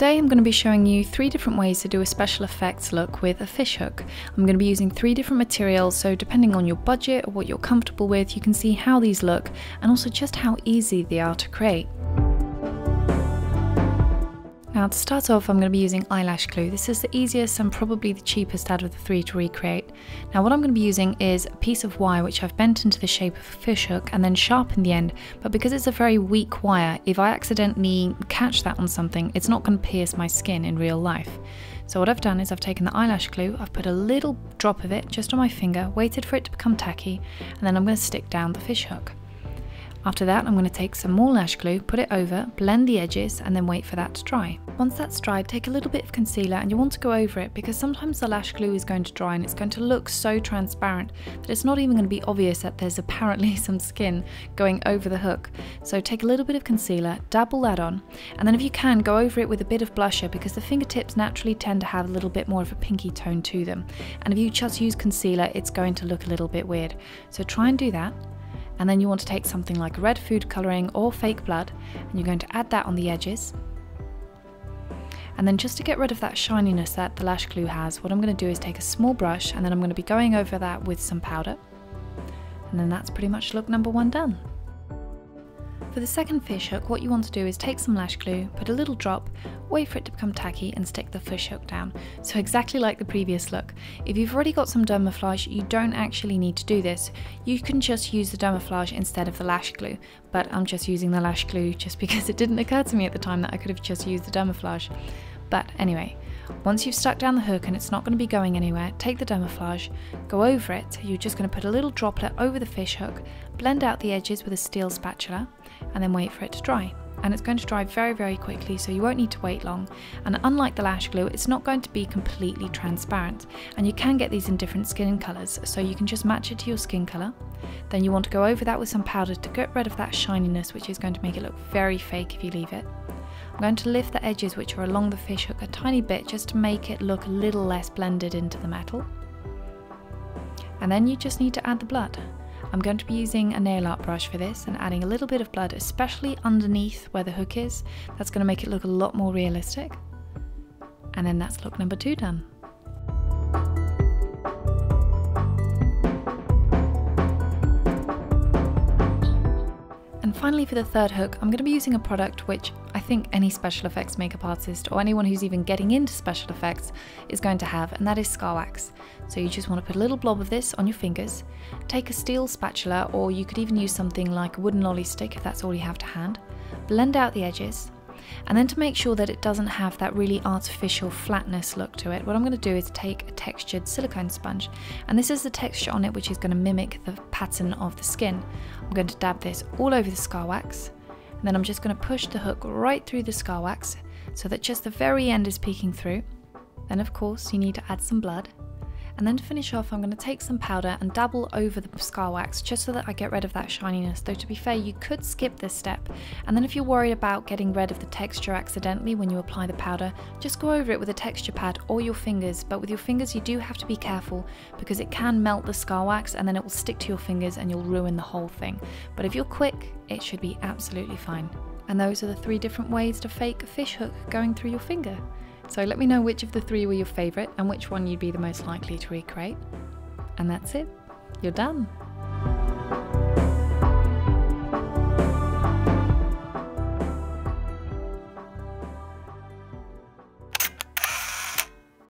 Today I'm going to be showing you 3 different ways to do a special effects look with a fishhook. I'm going to be using 3 different materials, so depending on your budget or what you're comfortable with, you can see how these look and also just how easy they are to create. Now to start off, I'm going to be using eyelash glue. This is the easiest and probably the cheapest out of the 3 to recreate. Now what I'm going to be using is a piece of wire which I've bent into the shape of a fishhook and then sharpened the end, but because it's a very weak wire, if I accidentally catch that on something, it's not going to pierce my skin in real life. So what I've done is I've taken the eyelash glue, I've put a little drop of it just on my finger, waited for it to become tacky, and then I'm going to stick down the fishhook. After that, I'm going to take some more lash glue, put it over, blend the edges, and then wait for that to dry. Once that's dried, take a little bit of concealer and you want to go over it because sometimes the lash glue is going to dry and it's going to look so transparent that it's not even going to be obvious that there's apparently some skin going over the hook. So take a little bit of concealer, dabble that on, and then if you can, go over it with a bit of blusher because the fingertips naturally tend to have a little bit more of a pinky tone to them. And if you just use concealer, it's going to look a little bit weird. So try and do that. And then you want to take something like red food colouring or fake blood and you're going to add that on the edges. And then just to get rid of that shininess that the lash glue has, what I'm going to do is take a small brush and then I'm going to be going over that with some powder. And then that's pretty much look number 1 done. For the second fishhook, what you want to do is take some lash glue, put a little drop, wait for it to become tacky and stick the fishhook down. So exactly like the previous look. If you've already got some dermaflage, you don't actually need to do this. You can just use the dermaflage instead of the lash glue, but I'm just using the lash glue just because it didn't occur to me at the time that I could have just used the dermaflage. But anyway, once you've stuck down the hook and it's not going to be going anywhere, take the dermaflage, go over it. You're just going to put a little droplet over the fishhook, blend out the edges with a steel spatula, and then wait for it to dry. And it's going to dry very, very quickly, so you won't need to wait long. And unlike the lash glue, it's not going to be completely transparent. And you can get these in different skin colours, so you can just match it to your skin colour. Then you want to go over that with some powder to get rid of that shininess, which is going to make it look very fake if you leave it. I'm going to lift the edges which are along the fishhook a tiny bit just to make it look a little less blended into the metal. And then you just need to add the blood. I'm going to be using a nail art brush for this and adding a little bit of blood, especially underneath where the hook is. That's going to make it look a lot more realistic. And then that's look number 2 done. And finally for the third hook, I'm going to be using a product which I think any special effects makeup artist or anyone who's even getting into special effects is going to have, and that is scar wax. So you just want to put a little blob of this on your fingers, take a steel spatula, or you could even use something like a wooden lolly stick if that's all you have to hand, blend out the edges, and then to make sure that it doesn't have that really artificial flatness look to it, what I'm going to do is take a textured silicone sponge, and this is the texture on it which is going to mimic the pattern of the skin. I'm going to dab this all over the scar wax, and then I'm just going to push the hook right through the scar wax so that just the very end is peeking through. Then of course you need to add some blood. And then to finish off, I'm going to take some powder and dabble over the scar wax just so that I get rid of that shininess. Though to be fair, you could skip this step. And then if you're worried about getting rid of the texture accidentally when you apply the powder, just go over it with a texture pad or your fingers. But with your fingers, you do have to be careful because it can melt the scar wax and then it will stick to your fingers and you'll ruin the whole thing. But if you're quick, it should be absolutely fine. And those are the 3 different ways to fake a fishhook going through your finger. So let me know which of the 3 were your favourite and which one you'd be the most likely to recreate. And that's it. You're done.